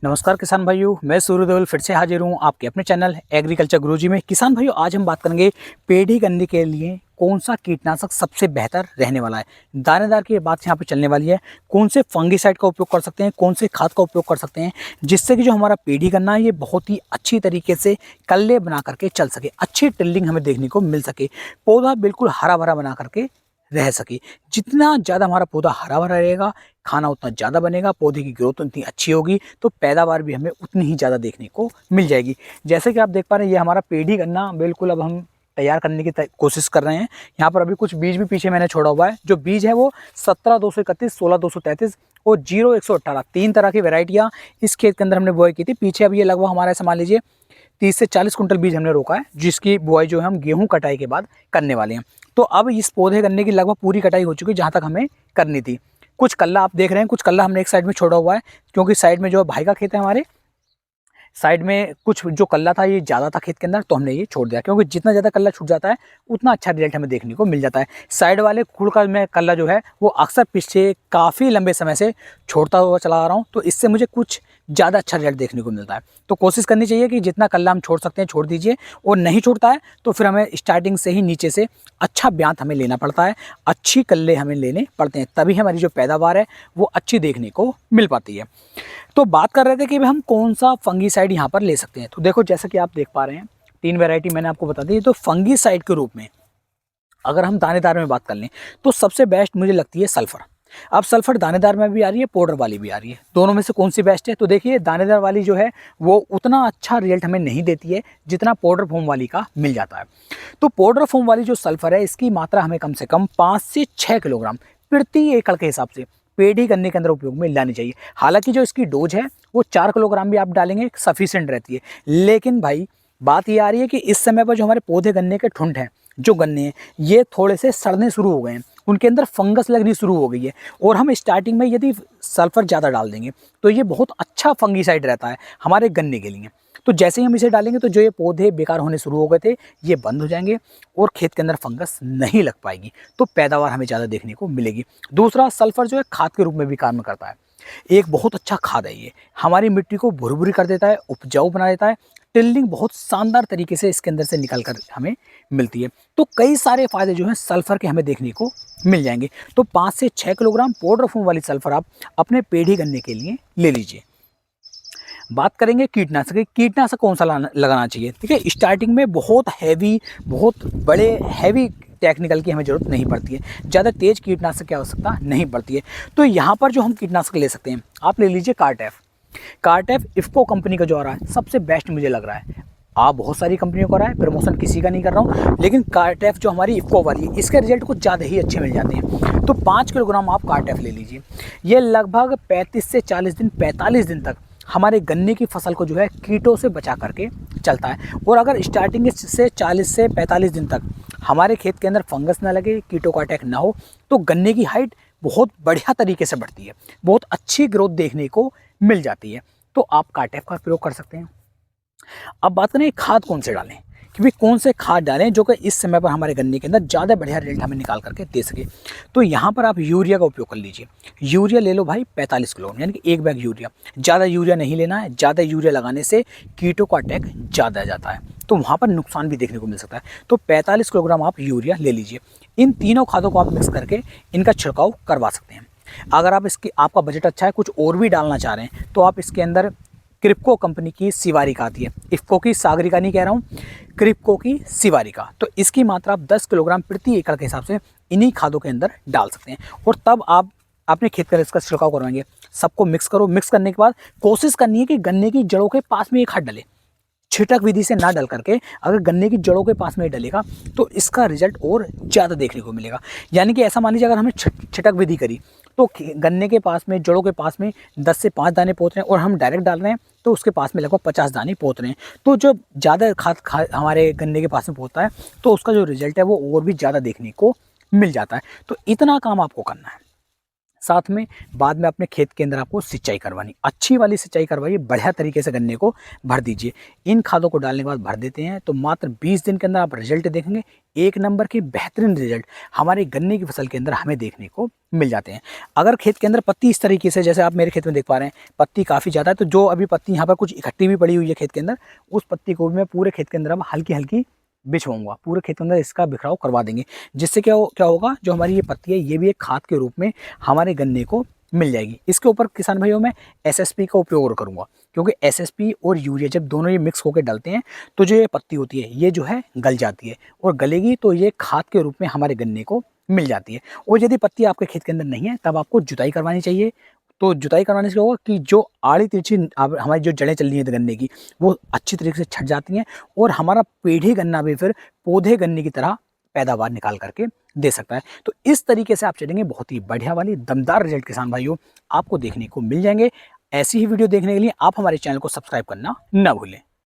नमस्कार किसान भाइयों, मैं सूर्यदेवल फिर से हाजिर हूँ आपके अपने चैनल एग्रीकल्चर गुरुजी में। किसान भाइयों, आज हम बात करेंगे पेड़ी करने के लिए कौन सा कीटनाशक सबसे बेहतर रहने वाला है। दानेदार की बात यहाँ पे चलने वाली है। कौन से फंगीसाइड का उपयोग कर सकते हैं, कौन से खाद का उपयोग कर सकते हैं, जिससे कि जो हमारा पेड़ी करना है ये बहुत ही अच्छी तरीके से कल्ले बना करके चल सके, अच्छी टिल्डिंग हमें देखने को मिल सके, पौधा बिल्कुल हरा भरा बना करके रह सके। जितना ज़्यादा हमारा पौधा हरा भरा रहेगा, खाना उतना ज़्यादा बनेगा, पौधे की ग्रोथ उतनी अच्छी होगी, तो पैदावार भी हमें उतनी ही ज़्यादा देखने को मिल जाएगी। जैसे कि आप देख पा रहे हैं, ये हमारा पेड़ी गन्ना बिल्कुल अब हम तैयार करने की कोशिश कर रहे हैं। यहाँ पर अभी कुछ बीज भी पीछे मैंने छोड़ा हुआ है। जो बीज है वो 17-231, 16-233 और 0-118 तीन तरह की वेराइटियाँ इस खेत के अंदर हमने बुआई की थी। पीछे अब ये लगभग हमारा ऐसा मान लीजिए 30 से 40 कुंटल बीज हमने रोका है, जिसकी बुआई जो है हम गेहूँ कटाई के बाद करने वाले हैं। तो अब इस पौधे गन्ने की लगभग पूरी कटाई हो चुकी है, जहाँ तक हमें करनी थी। कुछ कल्ला आप देख रहे हैं, कुछ कल्ला हमने एक साइड में छोड़ा हुआ है, क्योंकि साइड में जो भाई का खेत है हमारे साइड में, कुछ जो कल्ला था ये ज़्यादा था खेत के अंदर, तो हमने ये छोड़ दिया, क्योंकि जितना ज़्यादा कल्ला छूट जाता है उतना अच्छा रिजल्ट हमें देखने को मिल जाता है। साइड वाले खुड़ का मैं कल्ला जो है वो अक्सर पीछे काफ़ी लंबे समय से छोड़ता हुआ चला आ रहा हूँ, तो इससे मुझे कुछ ज़्यादा अच्छा रिजल्ट देखने को मिलता है। तो कोशिश करनी चाहिए कि जितना कल्ला हम छोड़ सकते हैं छोड़ दीजिए, और नहीं छूटता है तो फिर हमें स्टार्टिंग से ही नीचे से अच्छा ब्यांत हमें लेना पड़ता है, अच्छी कल्ले हमें लेने पड़ते हैं, तभी हमारी जो पैदावार है वो अच्छी देखने को मिल पाती है। तो बात कर रहे थे कि हम कौन सा फंगीसाइड यहाँ पर ले सकते हैं। तो देखो, जैसा कि आप देख पा रहे हैं, तीन वैरायटी मैंने आपको बता दी। तो फंगीसाइड के रूप में अगर हम दानेदार में बात कर लें तो सबसे बेस्ट मुझे लगती है सल्फर। अब सल्फर दानेदार में भी आ रही है, पाउडर वाली भी आ रही है। दोनों में से कौन सी बेस्ट है? तो देखिए, दानेदार वाली जो है वो उतना अच्छा रिजल्ट हमें नहीं देती है जितना पाउडर फॉर्म वाली का मिल जाता है। तो पाउडर फॉर्म वाली जो सल्फर है, इसकी मात्रा हमें कम से कम 5 से 6 किलोग्राम प्रति एकड़ के हिसाब से पेड़ी करने के अंदर उपयोग में लानी चाहिए। हालांकि जो इसकी डोज है वो 4 किलोग्राम भी आप डालेंगे सफिशिएंट रहती है। लेकिन भाई, बात ये आ रही है कि इस समय पर जो हमारे पौधे गन्ने के ठुंड हैं, जो गन्ने हैं, ये थोड़े से सड़ने शुरू हो गए हैं, उनके अंदर फंगस लगनी शुरू हो गई है। और हम स्टार्टिंग में यदि सल्फर ज़्यादा डाल देंगे तो ये बहुत अच्छा फंगीसाइड रहता है हमारे गन्ने के लिए। तो जैसे ही हम इसे डालेंगे तो जो ये पौधे बेकार होने शुरू हो गए थे ये बंद हो जाएंगे और खेत के अंदर फंगस नहीं लग पाएगी, तो पैदावार हमें ज़्यादा देखने को मिलेगी। दूसरा, सल्फर जो है खाद के रूप में भी काम करता है। एक बहुत अच्छा खाद है ये, हमारी मिट्टी को भुरभुरी कर देता है, उपजाऊ बना देता है, टिल्डिंग बहुत शानदार तरीके से इसके अंदर से निकल कर हमें मिलती है। तो कई सारे फायदे जो हैं सल्फर के हमें देखने को मिल जाएंगे। तो 5 से 6 किलोग्राम पाउडर फॉर्म वाली सल्फर आप अपने पेड़ी गन्ने के लिए ले लीजिए। बात करेंगे कीटनाशक की। कीटनाशक कौन सा लगाना चाहिए? देखिए, स्टार्टिंग में बहुत हैवी, बहुत बड़े हैवी टेक्निकल की हमें ज़रूरत नहीं पड़ती है, ज़्यादा तेज़ कीटनाशक की आवश्यकता नहीं पड़ती है। तो यहाँ पर जो हम कीटनाशक ले सकते हैं, आप ले लीजिए कार्टेफ। कार्टेफ इफ्को कंपनी का जो आ रहा है सबसे बेस्ट मुझे लग रहा है। आप बहुत सारी कंपनियों का रहा है, प्रमोशन किसी का नहीं कर रहा हूँ, लेकिन कार्टेफ जो हमारी इफ्को वाली है इसके रिजल्ट कुछ ज़्यादा ही अच्छे मिल जाते हैं। तो 5 किलोग्राम आप कार्टेफ ले लीजिए। ये लगभग 35 से 40 दिन, 45 दिन तक हमारे गन्ने की फसल को जो है कीटों से बचा करके चलता है। और अगर स्टार्टिंग से 40 से 45 दिन तक हमारे खेत के अंदर फंगस ना लगे, कीटों का अटैक ना हो, तो गन्ने की हाइट बहुत बढ़िया तरीके से बढ़ती है, बहुत अच्छी ग्रोथ देखने को मिल जाती है। तो आप कार्टेफ का प्रयोग कर सकते हैं। अब बात करें खाद कौन से डालें, कि भाई कौन से खाद डालें जो कि इस समय पर हमारे गन्ने के अंदर ज़्यादा बढ़िया रिजल्ट हमें निकाल करके दे सके। तो यहाँ पर आप यूरिया का उपयोग कर लीजिए। यूरिया ले लो भाई 45 किलो, यानी कि एक बैग यूरिया। ज़्यादा यूरिया नहीं लेना है, ज़्यादा यूरिया लगाने से कीटों का अटैक ज़्यादा आ जाता है, तो वहाँ पर नुकसान भी देखने को मिल सकता है। तो 45 किलोग्राम आप यूरिया ले लीजिए। इन तीनों खादों को आप मिक्स करके इनका छिड़काव करवा सकते हैं। अगर आप आपका बजट अच्छा है, कुछ और भी डालना चाह रहे हैं, तो आप इसके अंदर क्रिप्को कंपनी की सिवारिका आती है। इफ्को की सागरिका नहीं कह रहा हूँ, क्रिप्को की सिवारिका। तो इसकी मात्रा आप 10 किलोग्राम प्रति एकड़ के हिसाब से इन्हीं खादों के अंदर डाल सकते हैं, और तब आप अपने खेत का इसका छिड़काव करवाएंगे। सबको मिक्स करो। मिक्स करने के बाद कोशिश करनी है कि गन्ने की जड़ों के पास में एक खाद डले, छिटक विधि से ना डल करके। अगर गन्ने की जड़ों के पास में डलेगा तो इसका रिजल्ट और ज़्यादा देखने को मिलेगा। यानी कि ऐसा मान लीजिए, अगर हमने छिटक विधि करी तो गन्ने के पास में, जड़ों के पास में 10 से 5 दाने पोत रहे हैं, और हम डायरेक्ट डाल रहे हैं तो उसके पास में लगभग 50 दाने पोत रहे हैं। तो जो ज़्यादा खाद हमारे गन्ने के पास में पोता है तो उसका जो रिजल्ट है वो और भी ज़्यादा देखने को मिल जाता है। तो इतना काम आपको करना है। साथ में बाद में अपने खेत के अंदर आपको सिंचाई करवानी, अच्छी वाली सिंचाई करवाइए, बढ़िया तरीके से गन्ने को भर दीजिए। इन खादों को डालने के बाद भर देते हैं तो मात्र 20 दिन के अंदर आप रिजल्ट देखेंगे, एक नंबर के बेहतरीन रिजल्ट हमारे गन्ने की फसल के अंदर हमें देखने को मिल जाते हैं। अगर खेत के अंदर पत्ती इस तरीके से, जैसे आप मेरे खेत में देख पा रहे हैं, पत्ती काफ़ी ज़्यादा है, तो जो अभी पत्ती यहाँ पर कुछ इकट्ठी भी पड़ी हुई है खेत के अंदर, उस पत्ती को भी मैं पूरे खेत के अंदर अब हल्की हल्की बिछवाऊंगा, पूरे खेत के अंदर इसका बिखराव करवा देंगे, जिससे क्या होगा, जो हमारी ये पत्ती है ये भी एक खाद के रूप में हमारे गन्ने को मिल जाएगी। इसके ऊपर किसान भाइयों मैं एसएसपी का उपयोग करूंगा, क्योंकि एसएसपी और यूरिया जब दोनों ये मिक्स होकर डालते हैं तो जो ये पत्ती होती है ये जो है गल जाती है, और गलेगी तो ये खाद के रूप में हमारे गन्ने को मिल जाती है। और यदि पत्ती आपके खेत के अंदर नहीं है तब आपको जुताई करवानी चाहिए। तो जुताई करवाने से क्या होगा कि जो आड़ी तिरछी हमारी जो जड़ें चल रही हैं गन्ने की, वो अच्छी तरीके से छट जाती हैं, और हमारा पेढ़ी गन्ना भी फिर पौधे गन्ने की तरह पैदावार निकाल करके दे सकता है। तो इस तरीके से आप चलेंगे, बहुत ही बढ़िया वाली दमदार रिजल्ट किसान भाइयों आपको देखने को मिल जाएंगे। ऐसी ही वीडियो देखने के लिए आप हमारे चैनल को सब्सक्राइब करना ना भूलें।